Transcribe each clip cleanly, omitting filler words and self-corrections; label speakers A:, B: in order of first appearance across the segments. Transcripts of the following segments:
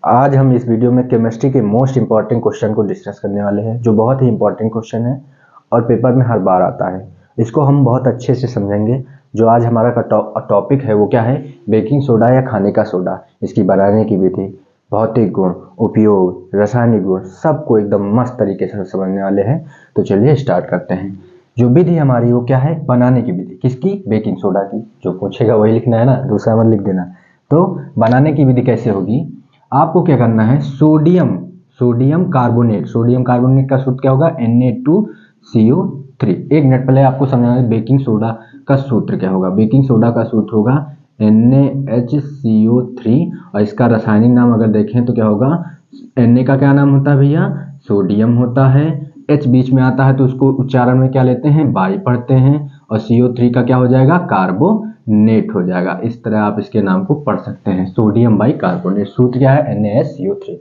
A: आज हम इस वीडियो में केमिस्ट्री के मोस्ट इंपॉर्टेंट क्वेश्चन को डिस्कस करने वाले हैं, जो बहुत ही इंपॉर्टेंट क्वेश्चन है और पेपर में हर बार आता है। इसको हम बहुत अच्छे से समझेंगे। जो आज हमारा टॉपिक है वो क्या है, बेकिंग सोडा या खाने का सोडा, इसकी बनाने की विधि, भौतिक गुण, उपयोग, रासायनिक गुण, सबको एकदम मस्त तरीके से समझने वाले हैं। तो चलिए स्टार्ट करते हैं। जो विधि हमारी वो क्या है, बनाने की विधि। किसकी? बेकिंग सोडा की। जो पूछेगा वही लिखना है ना, दूसरा मत लिख देना। तो बनाने की विधि कैसे होगी, आपको क्या करना है, सोडियम कार्बोनेट का सूत्र क्या होगा, Na2CO3। एक मिनट पहले आपको समझाना है बेकिंग सोडा का सूत्र क्या होगा। बेकिंग सोडा का सूत्र होगा NaHCO3 और इसका रासायनिक नाम अगर देखें तो क्या होगा, Na का क्या नाम होता है भैया, सोडियम होता है, H बीच में आता है तो उसको उच्चारण में क्या लेते हैं, बाई पढ़ते हैं, और CO3 का क्या हो जाएगा, कार्बोनेट हो जाएगा। इस तरह आप इसके नाम को पढ़ सकते हैं, सोडियम बाई कार्बोनेट। सूत्र क्या है, NaSCO3।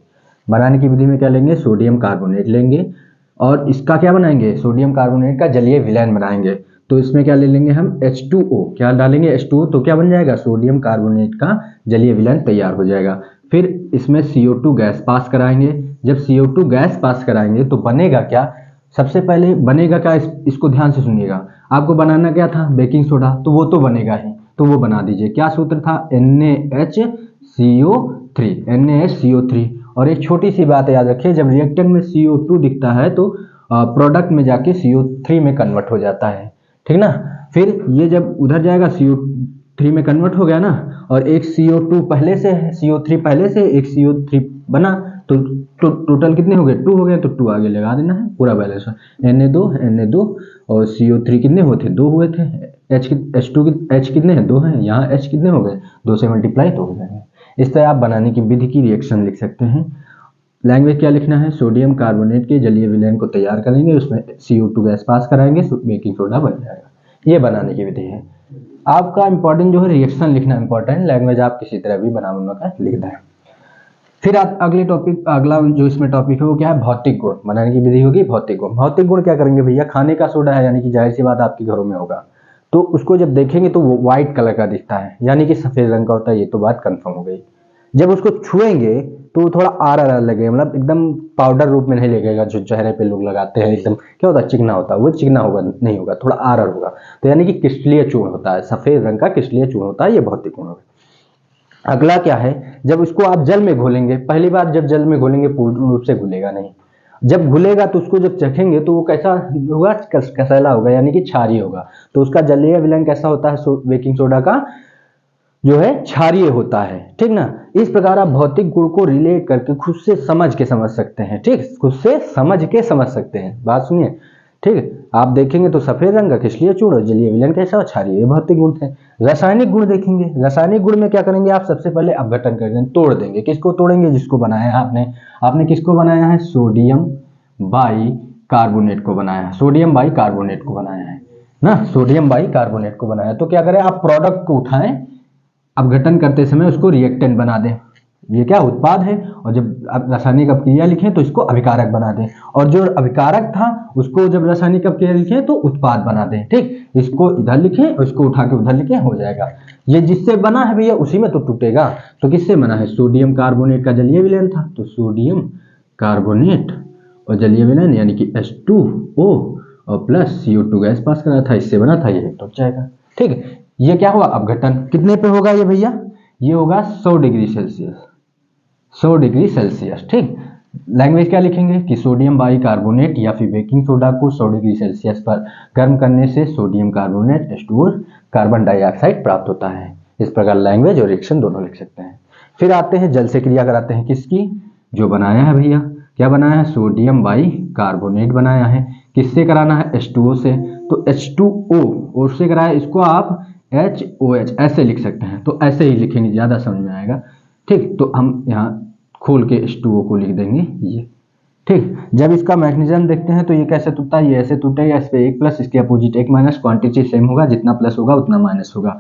A: बनाने की विधि में क्या लेंगे, सोडियम कार्बोनेट लेंगे और इसका क्या बनाएंगे, सोडियम कार्बोनेट का जलीय विलयन बनाएंगे। तो इसमें क्या ले लेंगे हम, H2O। क्या डालेंगे, H2O, तो क्या बन जाएगा, सोडियम कार्बोनेट का जलीय विलयन तैयार हो जाएगा। फिर इसमें CO2 गैस पास कराएंगे। जब CO2 गैस पास कराएंगे तो बनेगा क्या, सबसे पहले बनेगा क्या, इसको ध्यान से सुनिएगा। आपको बनाना क्या था, बेकिंग सोडा, तो वो तो बनेगा ही, तो वो बना दीजिए। क्या सूत्र था, NaHCO3। और एक छोटी सी बात याद रखिए, जब रिएक्टेंट में CO2 दिखता है तो प्रोडक्ट में जाके CO3 में कन्वर्ट हो जाता है, ठीक ना। फिर ये जब उधर जाएगा, CO3 में कन्वर्ट हो गया ना, और एक CO2 पहले से है, CO3 पहले से, एक CO3 बना, तो टोटल कितने हो गए, 2 हो गए, तो 2 आगे लगा देना है, पूरा बैलेंस। Na2 और CO3 कितने हुए थे, 2 हुए थे। H कितने हैं, 2 हैं। यहाँ H कितने हो गए, 2 से मल्टीप्लाई तो हो जाएंगे। इस तरह आप बनाने की विधि की रिएक्शन लिख सकते हैं। लैंग्वेज क्या लिखना है, सोडियम कार्बोनेट के जलीय विलयन को तैयार करेंगे, उसमें CO2 गैस पास कराएंगे, बेकिंग सोडा बन जाएगा। ये बनाने की विधि है। आपका इंपॉर्टेंट जो है रिएक्शन लिखना इंपॉर्टेंट, लैंग्वेज आप किसी तरह भी बना का लिखना है। फिर आप अगला जो इसमें टॉपिक है वो क्या है, भौतिक गुण। बनाने की विधि होगी भौतिक गुण। भौतिक गुण क्या करेंगे भैया, खाने का सोडा है, यानी कि जाहिर सी बात आपके घरों में होगा, तो उसको जब देखेंगे तो वो व्हाइट कलर का दिखता है, यानी कि सफेद रंग का होता है, ये तो बात कंफर्म हो गई। जब उसको छुएंगे तो थोड़ा आर लगेगा, मतलब एकदम पाउडर रूप में नहीं लगेगा, जो चेहरे पे लोग लगाते हैं एकदम क्या होता है, चिकना होता है, वो चिकना होगा नहीं होगा, थोड़ा आर होगा, तो यानी कि क्रिस्टलीय चूर्ण होता है, सफेद रंग का क्रिस्टलीय चूर्ण होता है, ये भौतिक गुण होगा। अगला क्या है, जब उसको आप जल में घोलेंगे, पहली बार जब जल में घोलेंगे पूर्ण रूप से घुलेगा नहीं, जब घुलेगा तो उसको जब चखेंगे तो वो कैसा होगा, कसैला होगा, यानी कि क्षारीय होगा। तो उसका जलीय विलयन कैसा होता है, बेकिंग सोडा का जो है क्षारीय होता है, ठीक ना। इस प्रकार आप भौतिक गुण को रिलेट करके खुद से समझ के समझ सकते हैं, ठीक, खुद से समझ के समझ सकते हैं। बात सुनिए, ठीक। आप देखेंगे तो सफेद रंग का क्रिस्टलीय चूर्ण, जलीय विलयन कैसा, क्षारीय, भौतिक गुण थे। रासायनिक गुण देखेंगे, रासायनिक गुण में क्या करेंगे आप, सबसे पहले अपघटन कर देंगे, तोड़ देंगे। किसको तोड़ेंगे, जिसको बनाया है आपने किसको बनाया है, सोडियम बाई कार्बोनेट को बनाया है, सोडियम बाई कार्बोनेट को बनाया है ना, सोडियम बाई कार्बोनेट को बनाया। तो क्या करें, आप प्रोडक्ट को उठाएं, अपघटन करते समय उसको रिएक्टेंट बना दें, ये क्या उत्पाद है, और जब आप रासायनिक अपक्रिया लिखें तो इसको अभिकारक बना दें, और जो अभिकारक था उसको जब रासायनिक अपक्रिया लिखें तो उत्पाद बना दें, ठीक। इसको इधर लिखें और इसको उठा के उधर लिखें, हो जाएगा। ये जिससे बना है भैया उसी में तो टूटेगा। तो किससे बना है, सोडियम कार्बोनेट का जलीय विलयन था, तो सोडियम कार्बोनेट और जलीय विलयन यानी कि H2O और प्लस CO2 गैस पास करा था, इससे बना था, ये टूट जाएगा, ठीक। ये क्या हुआ, अपघटन। कितने पे होगा ये भैया, ये होगा 100 डिग्री सेल्सियस, 100 डिग्री सेल्सियस, ठीक। लैंग्वेज क्या लिखेंगे कि सोडियम बाई कार्बोनेट या फिर बेकिंग सोडा को 100 डिग्री सेल्सियस पर गर्म करने से sodium carbonate H2O carbon dioxide प्राप्त होता है। इस प्रकार लैंग्वेज और रिएक्शन दोनों लिख सकते हैं। फिर आते हैं जल से क्रिया कराते हैं, किसकी, जो बनाया है भैया, क्या बनाया है, सोडियम बाई कार्बोनेट बनाया है। किससे कराना है, H2O से, तो H2O से कराया, इसको आप HOH ऐसे लिख सकते हैं, तो ऐसे ही लिखेंगे, ज़्यादा समझ में आएगा, ठीक। तो हम यहाँ खोल के H2O को लिख देंगे ये, ठीक। जब इसका मैग्नीशियम देखते हैं तो ये कैसे टूटता है, ये ऐसे टूटेगा, इस पे 1 प्लस, इसके अपोजिट 1 माइनस, क्वांटिटी सेम होगा, जितना प्लस होगा उतना माइनस होगा।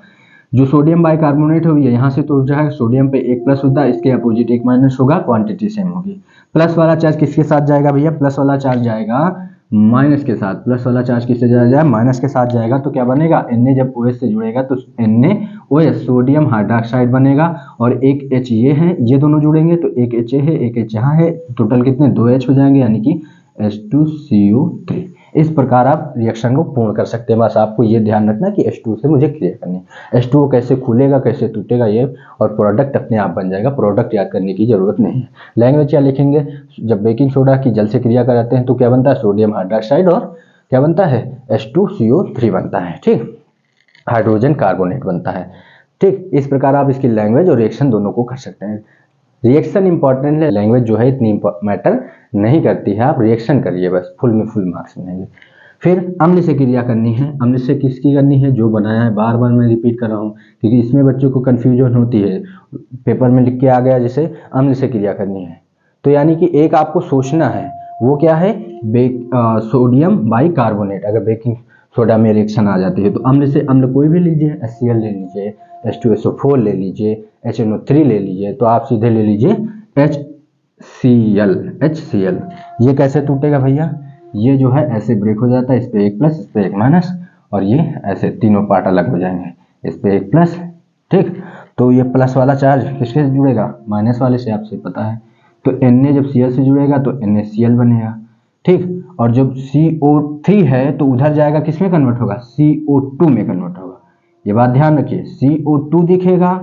A: जो सोडियम बाइकार्बोनेट होगी यहाँ से टूट जाएगा, सोडियम पे 1 प्लस होता है, इसके अपोजिट 1 माइनस होगा, क्वांटिटी सेम होगी। प्लस वाला चार्ज किसके साथ जाएगा भैया, प्लस वाला चार्ज जाएगा माइनस के साथ, प्लस वाला चार्ज किससे जाएगा, माइनस के साथ जाएगा, तो क्या बनेगा, Na जब OH से जुड़ेगा तो NaOH सोडियम हाइड्रोक्साइड बनेगा, और एक H ये है, ये दोनों जुड़ेंगे तो एक H है, एक H यहाँ है, टोटल कितने 2H हो जाएंगे, यानी कि H2CO3। इस प्रकार आप रिएक्शन को पूर्ण कर सकते हैं। बस आपको ये ध्यान रखना कि H2 से मुझे क्लियर करनी है। H2O कैसे खुलेगा, कैसे टूटेगा, ये और प्रोडक्ट अपने आप बन जाएगा, प्रोडक्ट याद करने की जरूरत नहीं है। लैंग्वेज क्या लिखेंगे, जब बेकिंग सोडा की जल से क्रिया कराते हैं तो क्या बनता है, सोडियम हाइड्रोक्साइड और क्या बनता है, H2CO3 बनता है, ठीक, हाइड्रोजन कार्बोनेट बनता है, ठीक। इस प्रकार आप इसकी लैंग्वेज और रिएक्शन दोनों को कर सकते हैं। रिएक्शन इंपॉर्टेंट है, लैंग्वेज जो है इतनी मैटर नहीं करती है, आप रिएक्शन करिए बस, फुल में फुल मार्क्स मिलेंगे। फिर अम्ल से क्रिया करनी है, अम्ल से किसकी करनी है, जो बनाया है, बार बार मैं रिपीट कर रहा हूँ क्योंकि इसमें बच्चों को कन्फ्यूजन होती है, पेपर में लिख के आ गया जैसे अम्ल से क्रिया करनी है, तो यानी कि एक आपको सोचना है, वो क्या है, सोडियम बाई कार्बोनेट। अगर बेकिंग सोडा में रिएक्शन आ जाती है तो अम्ल से अम्ल कोई भी लीजिए, HCl ले लीजिए, H2SO4 ले लीजिए, HNO3 ले लीजिए, तो आप सीधे ले लीजिए HCl। ये कैसे टूटेगा भैया, ये जो है ऐसे ब्रेक हो जाता है, इस पे एक प्लस, इस पे एक माइनस, और ये ऐसे तीनों पार्ट अलग हो जाएंगे, इस पे एक प्लस, ठीक। तो ये प्लस वाला चार्ज किससे जुड़ेगा, माइनस वाले से, आपसे पता है। तो Na जब Cl से जुड़ेगा तो NaCl बनेगा, ठीक। और जब CO3 है तो उधर जाएगा, किस में कन्वर्ट होगा, CO2 में कन्वर्ट होगा। ये बात ध्यान रखिए, CO2 दिखेगा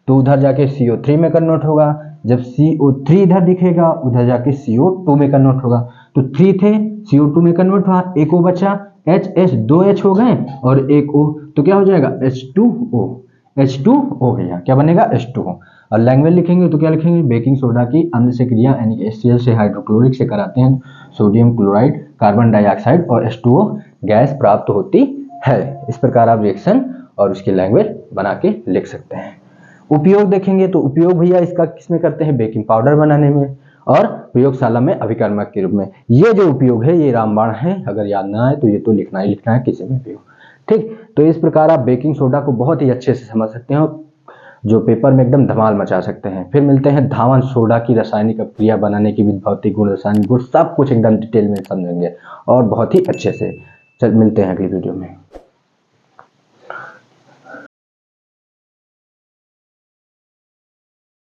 A: तो उधर जाके CO3 में कन्वर्ट होगा, जब CO3 इधर दिखेगा उधर जाके CO2 में कन्वर्ट होगा। तो 3 थे, CO2 में कन्वर्ट हुआ, एक O बचा, H 2H हो गए और एक O, तो क्या हो जाएगा, H2O भैया, क्या बनेगा, H2O। और लैंग्वेज लिखेंगे तो क्या लिखेंगे, बेकिंग सोडा की अम्ल से क्रिया यानी कि HCl से हाइड्रोक्लोरिक से कराते हैं, सोडियम क्लोराइड, कार्बन डाइऑक्साइड और H2O गैस प्राप्त होती है। इस प्रकार आप रिएक्शन और उसकी लैंग्वेज बना के लिख सकते हैं। उपयोग देखेंगे तो उपयोग भैया इसका किसमें करते हैं, बेकिंग पाउडर बनाने में और प्रयोगशाला में अभिकर्मक के रूप में। ये जो उपयोग है ये रामबाण है, अगर याद ना आए तो ये तो लिखना ही लिखना है किसी में भी, ठीक। तो इस प्रकार आप बेकिंग सोडा को बहुत ही अच्छे से समझ सकते हैं, जो पेपर में एकदम धमाल मचा सकते हैं। फिर मिलते हैं धावन सोडा की रासायनिक अपक्रिया बनाने की विधि, भौतिक गुण, रासायनिक गुण, सब कुछ एकदम डिटेल में समझेंगे और बहुत ही अच्छे से। चल मिलते हैं अगली वीडियो में।